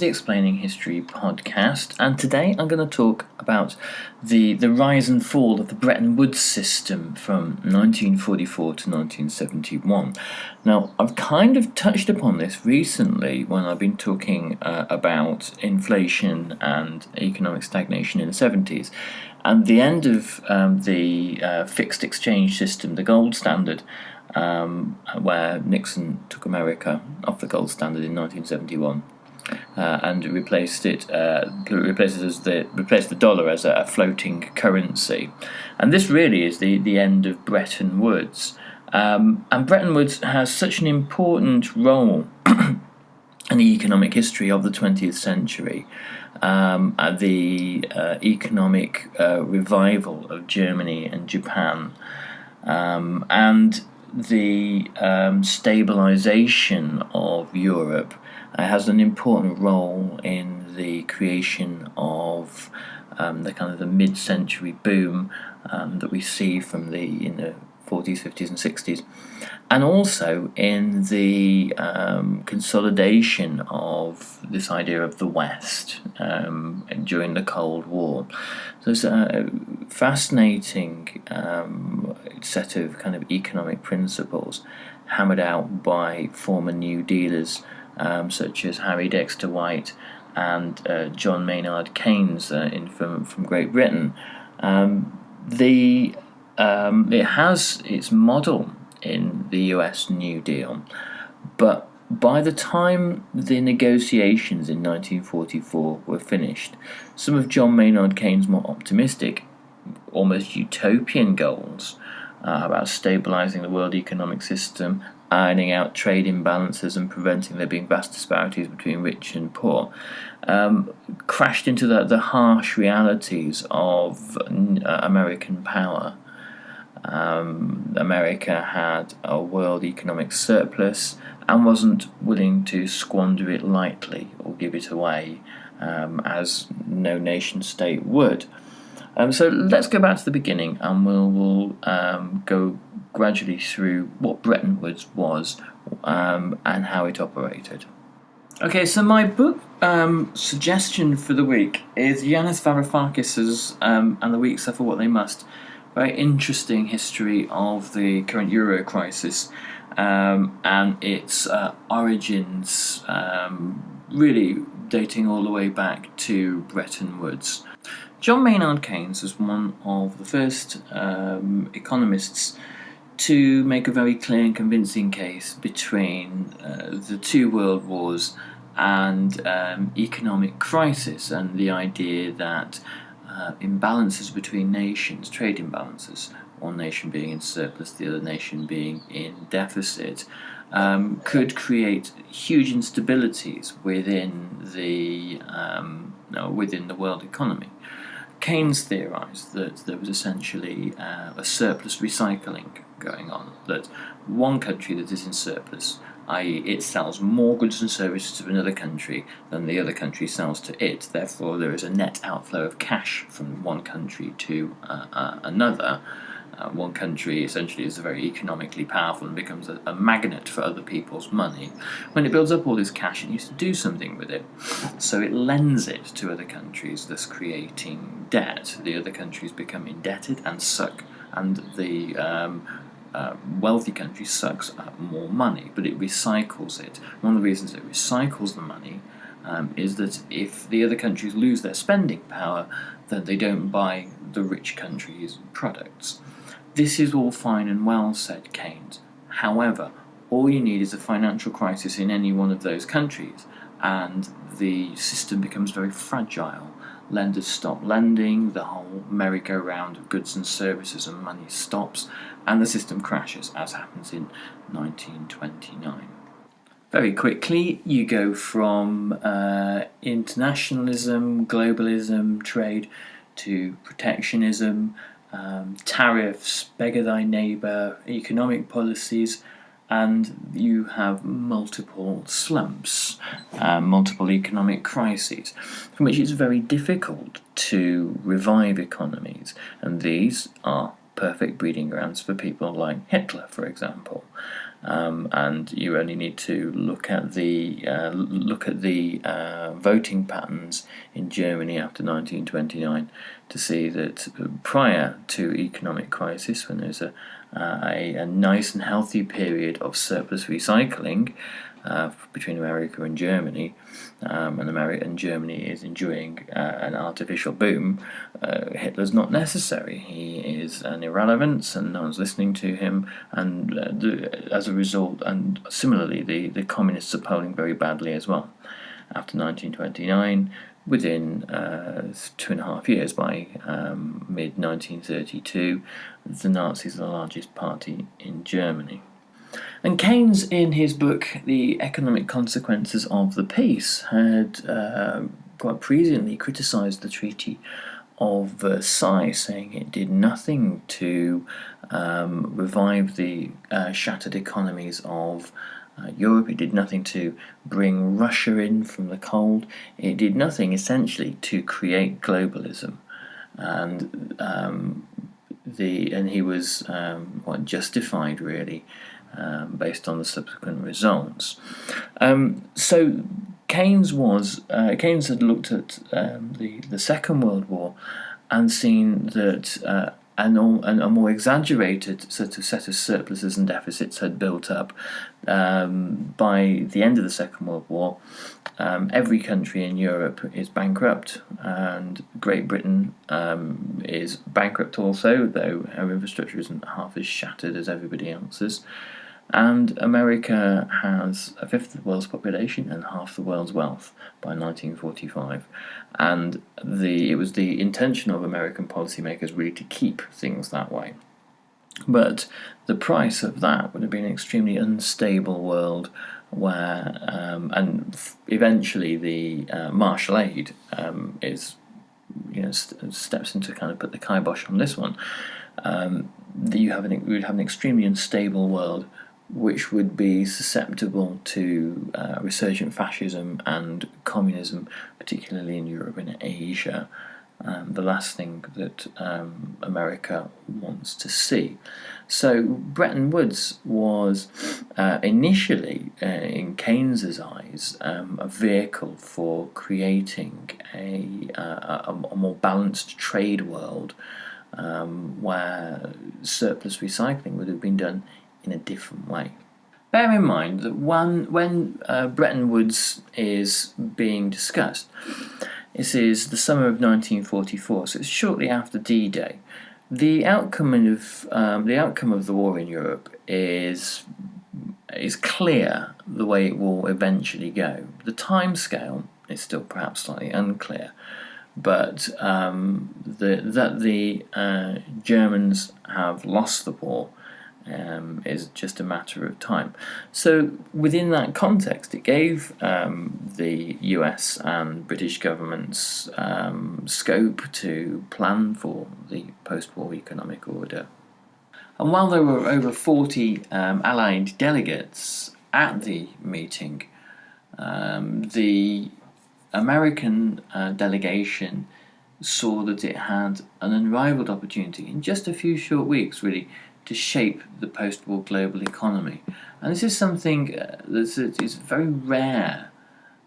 the Explaining History podcast, and today I'm going to talk about the rise and fall of the Bretton Woods system from 1944 to 1971. Now, I've kind of touched upon this recently when I've been talking about inflation and economic stagnation in the 70s, and the end of the fixed exchange system, the gold standard, where Nixon took America off the gold standard in 1971 and replaced the dollar as a floating currency, and this really is the end of Bretton Woods. And Bretton Woods has such an important role in the economic history of the 20th century. The economic revival of Germany and Japan, and the stabilization of Europe has an important role in the creation of the mid-century boom that we see from in the 40s, 50s and 60s, and also in the consolidation of this idea of the West during the Cold War. So it's a fascinating set of kind of economic principles hammered out by former New Dealers such as Harry Dexter White and John Maynard Keynes from Great Britain. It has its model in the US New Deal, but by the time the negotiations in 1944 were finished, some of John Maynard Keynes' more optimistic, almost utopian goals about stabilizing the world economic system, ironing out trade imbalances and preventing there being vast disparities between rich and poor, crashed into the harsh realities of American power. America had a world economic surplus and wasn't willing to squander it lightly or give it away, as no nation state would. So let's go back to the beginning, and we'll go gradually through what Bretton Woods was and how it operated. Okay, so my book suggestion for the week is Yanis Varoufakis's And the Weak Suffer What They Must. Very interesting history of the current Euro crisis and its origins, really dating all the way back to Bretton Woods. John Maynard Keynes was one of the first economists to make a very clear and convincing case between the two world wars and economic crisis, and the idea that imbalances between nations, trade imbalances, one nation being in surplus, the other nation being in deficit, could create huge instabilities within the world economy. Keynes theorised that there was essentially a surplus recycling going on, that one country that is in surplus, i.e. it sells more goods and services to another country than the other country sells to it, therefore there is a net outflow of cash from one country to another. One country essentially is very economically powerful and becomes a magnet for other people's money. When it builds up all this cash, it needs to do something with it, so it lends it to other countries, thus creating debt. The other countries become indebted and suck, and the wealthy country sucks up more money, but it recycles it. One of the reasons it recycles the money is that if the other countries lose their spending power, then they don't buy the rich countries' products. This is all fine and well, said Keynes. However, all you need is a financial crisis in any one of those countries, and the system becomes very fragile. Lenders stop lending, the whole merry-go-round of goods and services and money stops, and the system crashes, as happens in 1929. Very quickly, you go from internationalism, globalism, trade, to protectionism, tariffs, beggar thy neighbour, economic policies, and you have multiple slumps, multiple economic crises, from which it's very difficult to revive economies, and these are perfect breeding grounds for people like Hitler, for example. and you only need to look at the voting patterns in Germany after 1929 to see that prior to economic crisis, when there's a nice and healthy period of surplus recycling between America and Germany, and Germany is enjoying an artificial boom, Hitler's not necessary. He is an irrelevance, and no one's listening to him. And as a result, and similarly, the communists are polling very badly as well. After 1929, within 2.5 years, by mid-1932, the Nazis are the largest party in Germany. And Keynes, in his book The Economic Consequences of the Peace, had quite presciently criticised the Treaty of Versailles, saying it did nothing to revive the shattered economies of Europe. It did nothing to bring Russia in from the cold. It did nothing, essentially, to create globalism. And he was quite justified, really, based on the subsequent results. So Keynes had looked at the Second World War and seen that a more exaggerated sort of set of surpluses and deficits had built up by the end of the Second World War. Every country in Europe is bankrupt, and Great Britain is bankrupt also, though our infrastructure isn't half as shattered as everybody else's. And America has a fifth of the world's population and half the world's wealth by 1945. And it was the intention of American policymakers really to keep things that way. But the price of that would have been an extremely unstable world where, and eventually the Marshall Aid steps in to kind of put the kibosh on this one. We would have an extremely unstable world, which would be susceptible to resurgent fascism and communism, particularly in Europe and Asia. The last thing that America wants to see. So Bretton Woods was initially, in Keynes's eyes, a vehicle for creating a more balanced trade world, where surplus recycling would have been done in a different way. Bear in mind that when Bretton Woods is being discussed, this is the summer of 1944, so it's shortly after D-Day. The outcome of the war in Europe is clear the way it will eventually go. The timescale is still perhaps slightly unclear, but that the Germans have lost the war is just a matter of time. So within that context, it gave the US and British governments scope to plan for the post-war economic order. And while there were over 40 Allied delegates at the meeting, the American delegation saw that it had an unrivaled opportunity in just a few short weeks, really, to shape the post-war global economy. And this is something that is very rare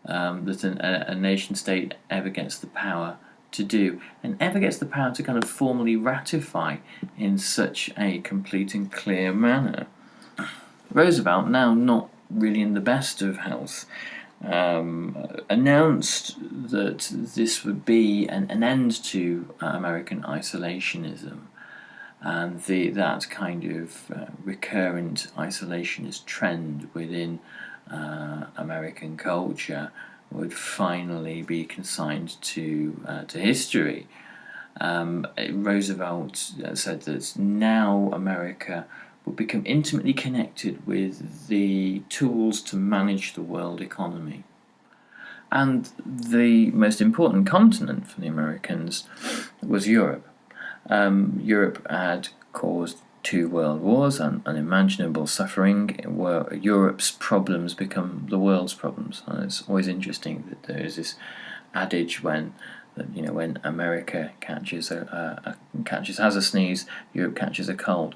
that a nation-state ever gets the power to do, and ever gets the power to kind of formally ratify in such a complete and clear manner. Roosevelt, now not really in the best of health, announced that this would be an end to American isolationism. And that kind of recurrent isolationist trend within American culture would finally be consigned to history. Roosevelt said that now America would become intimately connected with the tools to manage the world economy. And the most important continent for the Americans was Europe. Europe had caused 2 world wars and unimaginable suffering, where Europe's problems become the world's problems. And it's always interesting that there is this adage when America has a sneeze, Europe catches a cold.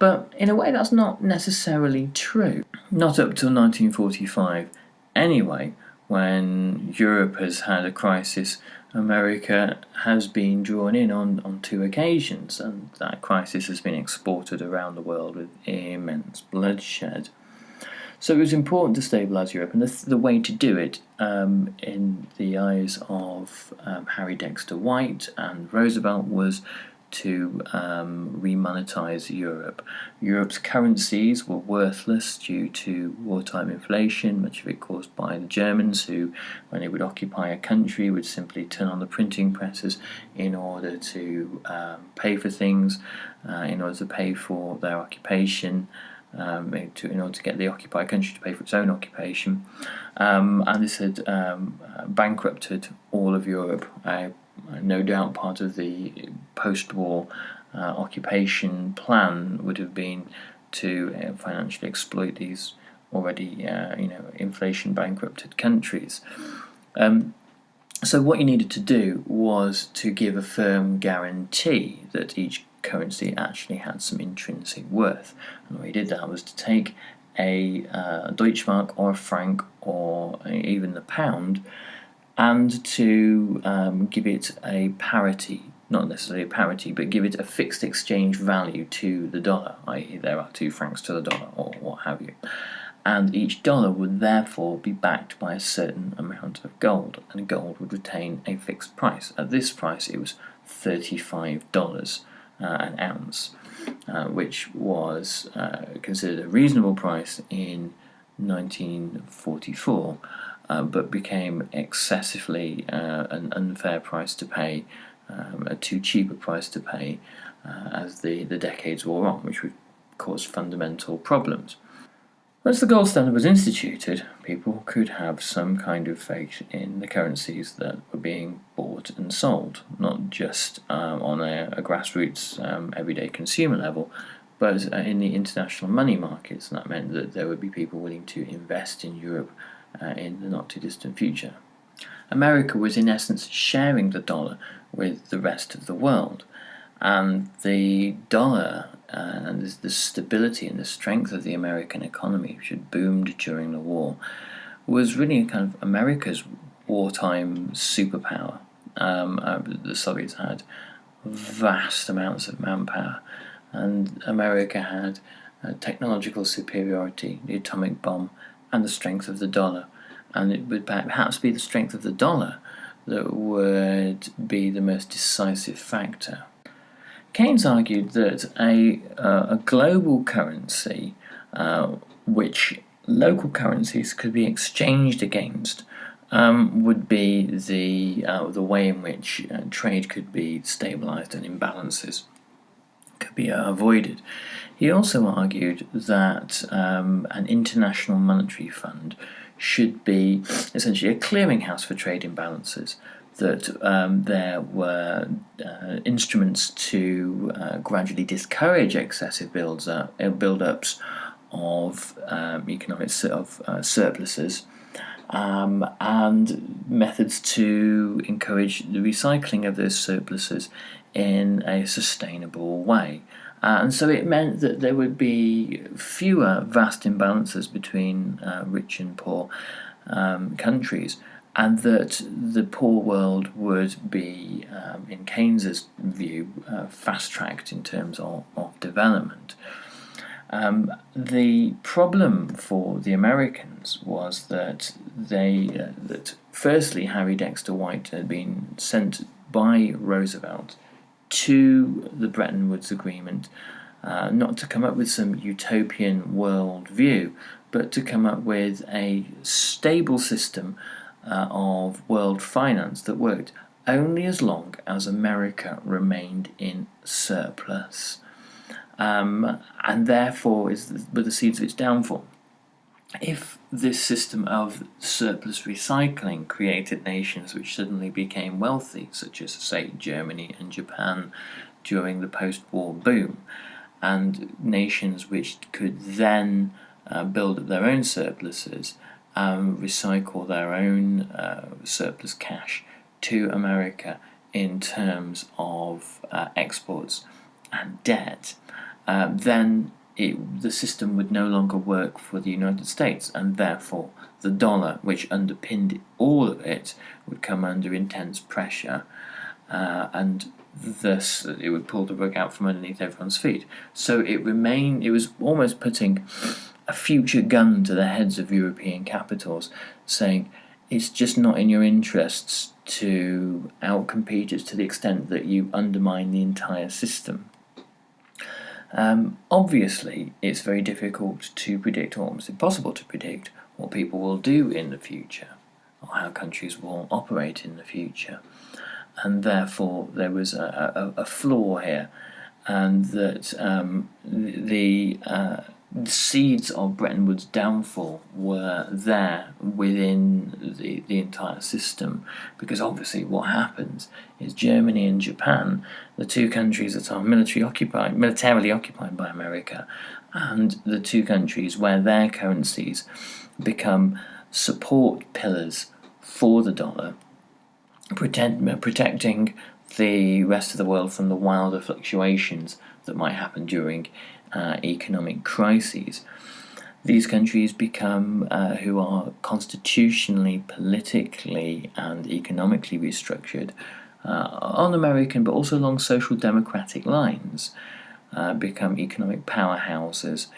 But in a way, that's not necessarily true. Not up till 1945 anyway, when Europe has had a crisis. America has been drawn in on two occasions, and that crisis has been exported around the world with immense bloodshed. So it was important to stabilise Europe, and the way to do it, in the eyes of Harry Dexter White and Roosevelt, was to remonetize Europe. Europe's currencies were worthless due to wartime inflation, much of it caused by the Germans, who, when they would occupy a country, would simply turn on the printing presses in order to pay for things, in order to pay for their occupation. In order to get the occupied country to pay for its own occupation, and this had bankrupted all of Europe. No doubt part of the post-war occupation plan would have been to financially exploit these already inflation bankrupted countries. So what you needed to do was to give a firm guarantee that each currency actually had some intrinsic worth. And the way he did that was to take a Deutschmark or a franc or even the pound, and to give it a parity, not necessarily a parity, but give it a fixed exchange value to the dollar, i.e. there are 2 francs to the dollar or what have you. And each dollar would therefore be backed by a certain amount of gold, and gold would retain a fixed price. At this price it was $35 an ounce, which was considered a reasonable price in 1944, but became excessively an unfair price to pay, a too cheap a price to pay as the decades wore on, which would cause fundamental problems. Once the gold standard was instituted, people could have some kind of faith in the currencies that were being bought and sold, not just on a grassroots everyday consumer level, but in the international money markets. And that meant that there would be people willing to invest in Europe in the not too distant future. America was in essence sharing the dollar with the rest of the world, and the dollar and the stability and the strength of the American economy, which had boomed during the war, was really kind of America's wartime superpower. The Soviets had vast amounts of manpower, and America had technological superiority, the atomic bomb, and the strength of the dollar. And it would perhaps be the strength of the dollar that would be the most decisive factor. Keynes argued that a global currency, which local currencies could be exchanged against, would be the way in which trade could be stabilised and imbalances could be avoided. He also argued that an international monetary fund should be essentially a clearinghouse for trade imbalances, that there were instruments to gradually discourage excessive build-ups of economic surpluses, and methods to encourage the recycling of those surpluses in a sustainable way. And so it meant that there would be fewer vast imbalances between rich and poor countries, and that the poor world would be, in Keynes's view, fast-tracked in terms of development. The problem for the Americans was that that firstly Harry Dexter White had been sent by Roosevelt to the Bretton Woods Agreement, not to come up with some utopian world view, but to come up with a stable system of world finance that worked only as long as America remained in surplus, and therefore were the seeds of its downfall. If this system of surplus recycling created nations which suddenly became wealthy, such as, say, Germany and Japan during the post-war boom, and nations which could then build up their own surpluses and recycle their own surplus cash to America in terms of exports and debt, then the system would no longer work for the United States, and therefore the dollar, which underpinned all of it, would come under intense pressure, and thus it would pull the rug out from underneath everyone's feet. So it was almost putting a future gun to the heads of European capitals, saying it's just not in your interests to outcompete us to the extent that you undermine the entire system. Obviously, it's very difficult to predict, or almost impossible to predict, what people will do in the future, or how countries will operate in the future. And therefore, there was a flaw here, and that the seeds of Bretton Woods' downfall were there within the entire system, because obviously what happens is Germany and Japan, the two countries that are militarily occupied by America, and the two countries where their currencies become support pillars for the dollar, protecting the rest of the world from the wilder fluctuations that might happen during economic crises. These countries become, who are constitutionally, politically, and economically restructured on American but also along social democratic lines, become economic powerhouses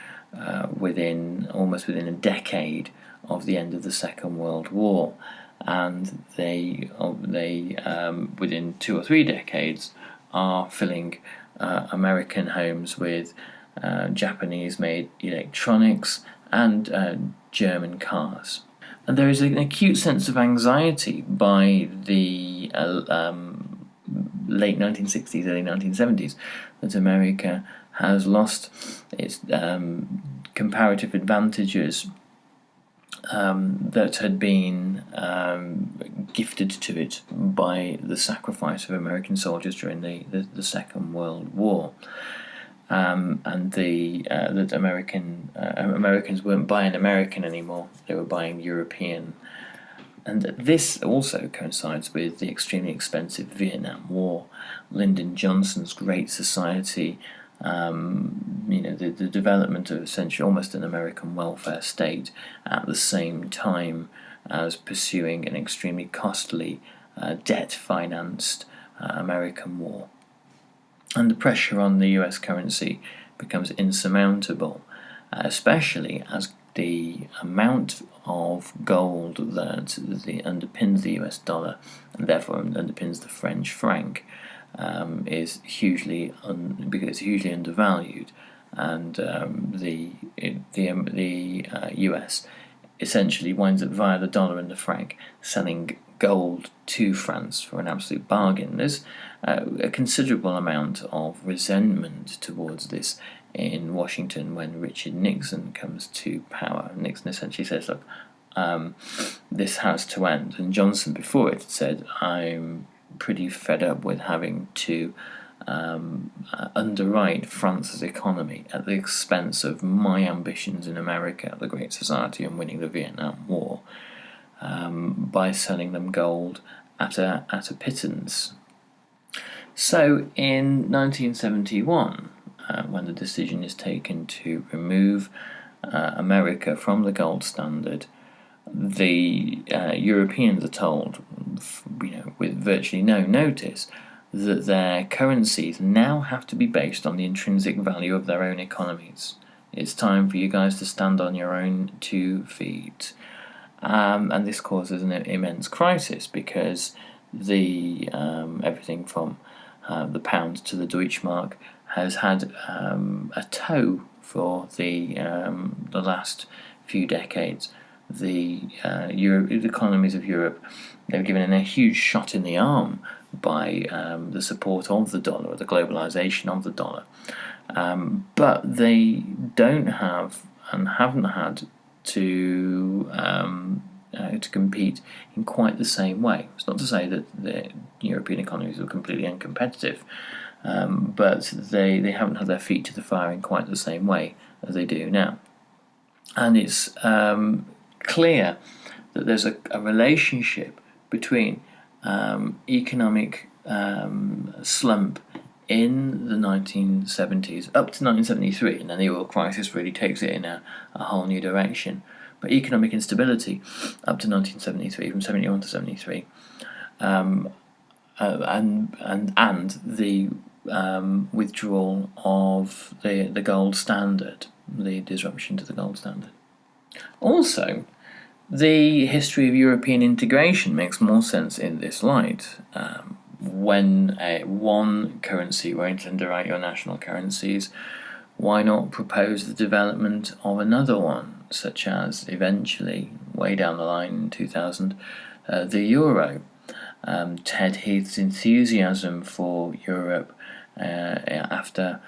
almost within a decade of the end of the Second World War. And they within 2 or 3 decades are filling American homes with Japanese-made electronics and German cars. And there is an acute sense of anxiety by the late 1960s, early 1970s, that America has lost its comparative advantages that had been gifted to it by the sacrifice of American soldiers during the Second World War, and that Americans weren't buying American anymore; they were buying European. And this also coincides with the extremely expensive Vietnam War, Lyndon Johnson's Great Society, the development of essentially almost an American welfare state at the same time as pursuing an extremely costly debt-financed American war. And the pressure on the US currency becomes insurmountable, especially as the amount of gold that underpins the US dollar and therefore underpins the French franc is hugely undervalued, and the US essentially winds up via the dollar and the franc selling gold to France for an absolute bargain. There's a considerable amount of resentment towards this in Washington when Richard Nixon comes to power. Nixon essentially says, look, this has to end. And Johnson before it said, I'm pretty fed up with having to underwrite France's economy at the expense of my ambitions in America, the Great Society, and winning the Vietnam War by selling them gold at a pittance. So in 1971, when the decision is taken to remove America from the gold standard, the Europeans are told, with virtually no notice, that their currencies now have to be based on the intrinsic value of their own economies. It's time for you guys to stand on your own 2 feet. And this causes an immense crisis, because everything from the pound to the Deutschmark has had a toe for the last few decades. The economies of Europe, they were given a huge shot in the arm by the support of the dollar, or the globalization of the dollar. But they don't have and haven't had to compete in quite the same way. It's not to say that the European economies are completely uncompetitive, but they haven't had their feet to the fire in quite the same way as they do now. And it's clear that there's a relationship between economic slump in the 1970s, up to 1973, and then the oil crisis really takes it in a whole new direction. But economic instability up to 1973, from 71 to 73, and the withdrawal of the gold standard, the disruption to the gold standard. Also, the history of European integration makes more sense in this light. When one currency won't underwrite your national currencies, why not propose the development of another one, such as eventually, way down the line in 2000, the euro? Ted Heath's enthusiasm for Europe after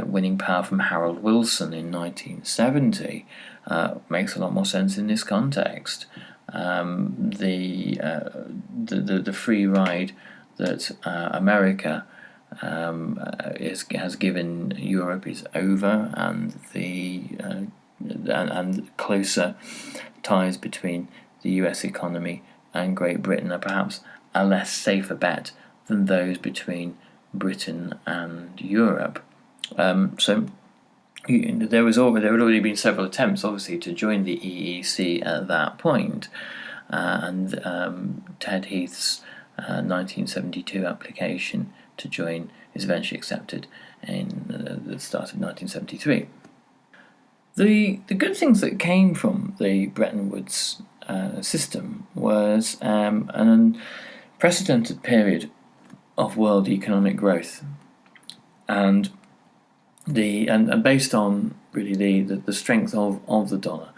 winning power from Harold Wilson in 1970 makes a lot more sense in this context. The free ride that America has given Europe is over, and and closer ties between the US economy and Great Britain are perhaps a less safer bet than those between Britain and Europe. So there had already been several attempts, obviously, to join the EEC at that point, and Ted Heath's 1972 application to join is eventually accepted in the start of 1973. The good things that came from the Bretton Woods system was an unprecedented period of world economic growth, and based on really the strength of the dollar.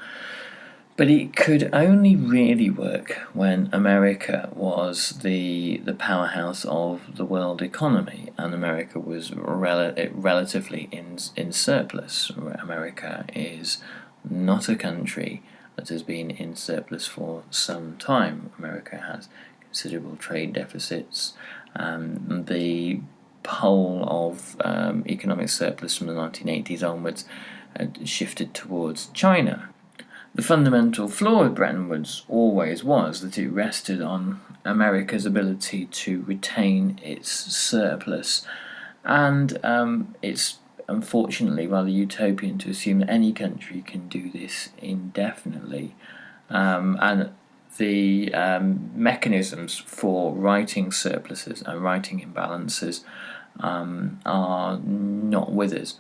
But it could only really work when America was the powerhouse of the world economy, and America was relatively in surplus. America is not a country that has been in surplus for some time. America has considerable trade deficits. The pole of economic surplus from the 1980s onwards had shifted towards China. The fundamental flaw of Bretton Woods always was that it rested on America's ability to retain its surplus, and it's unfortunately rather utopian to assume that any country can do this indefinitely, and the mechanisms for righting surpluses and righting imbalances are not with us.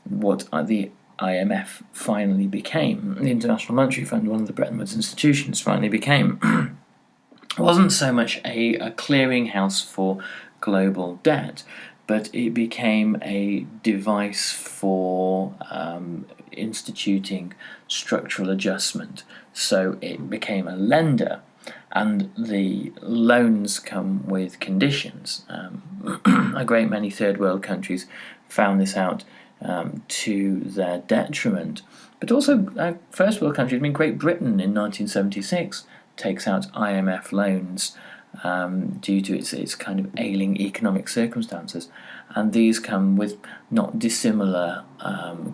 What the IMF finally became, the International Monetary Fund, one of the Bretton Woods institutions, finally became, wasn't so much a clearinghouse for global debt, but it became a device for instituting structural adjustment. So it became a lender, and the loans come with conditions. A great many third world countries found this out to their detriment, but also first world countries. I mean, Great Britain in 1976 takes out IMF loans due to its kind of ailing economic circumstances, and these come with not dissimilar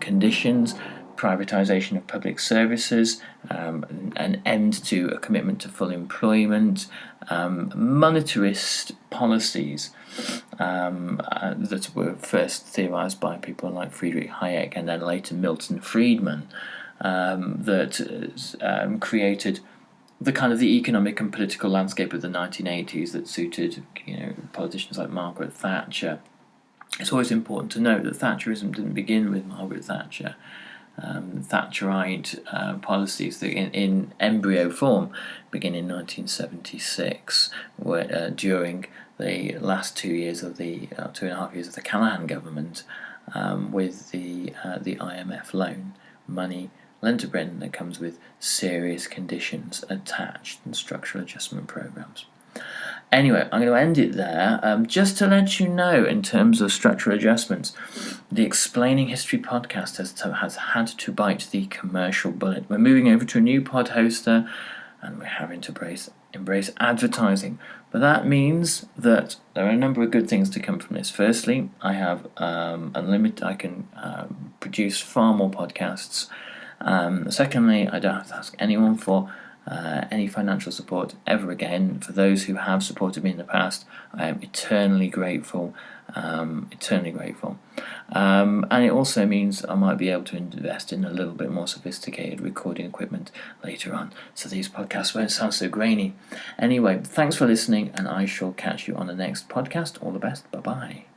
conditions: privatisation of public services, an end to a commitment to full employment, monetarist policies that were first theorised by people like Friedrich Hayek and then later Milton Friedman, that created the kind of the economic and political landscape of the 1980s that suited, politicians like Margaret Thatcher. It's always important to note that Thatcherism didn't begin with Margaret Thatcher. Thatcherite policies that in embryo form begin in 1976, where during the last 2 years of the 2.5 years of the Callaghan government, with the IMF loan money lent to Britain that comes with serious conditions attached and structural adjustment programs. Anyway, I'm going to end it there. Just to let you know, in terms of structural adjustments, the Explaining History podcast has had to bite the commercial bullet. We're moving over to a new pod hoster, and we're having to embrace advertising. But that means that there are a number of good things to come from this. Firstly, I have unlimited. I can produce far more podcasts. Secondly, I don't have to ask anyone for any financial support ever again. For those who have supported me in the past, I am eternally grateful. Eternally grateful. And it also means I might be able to invest in a little bit more sophisticated recording equipment later on, so these podcasts won't sound so grainy. Anyway, thanks for listening, and I shall catch you on the next podcast. All the best. Bye-bye.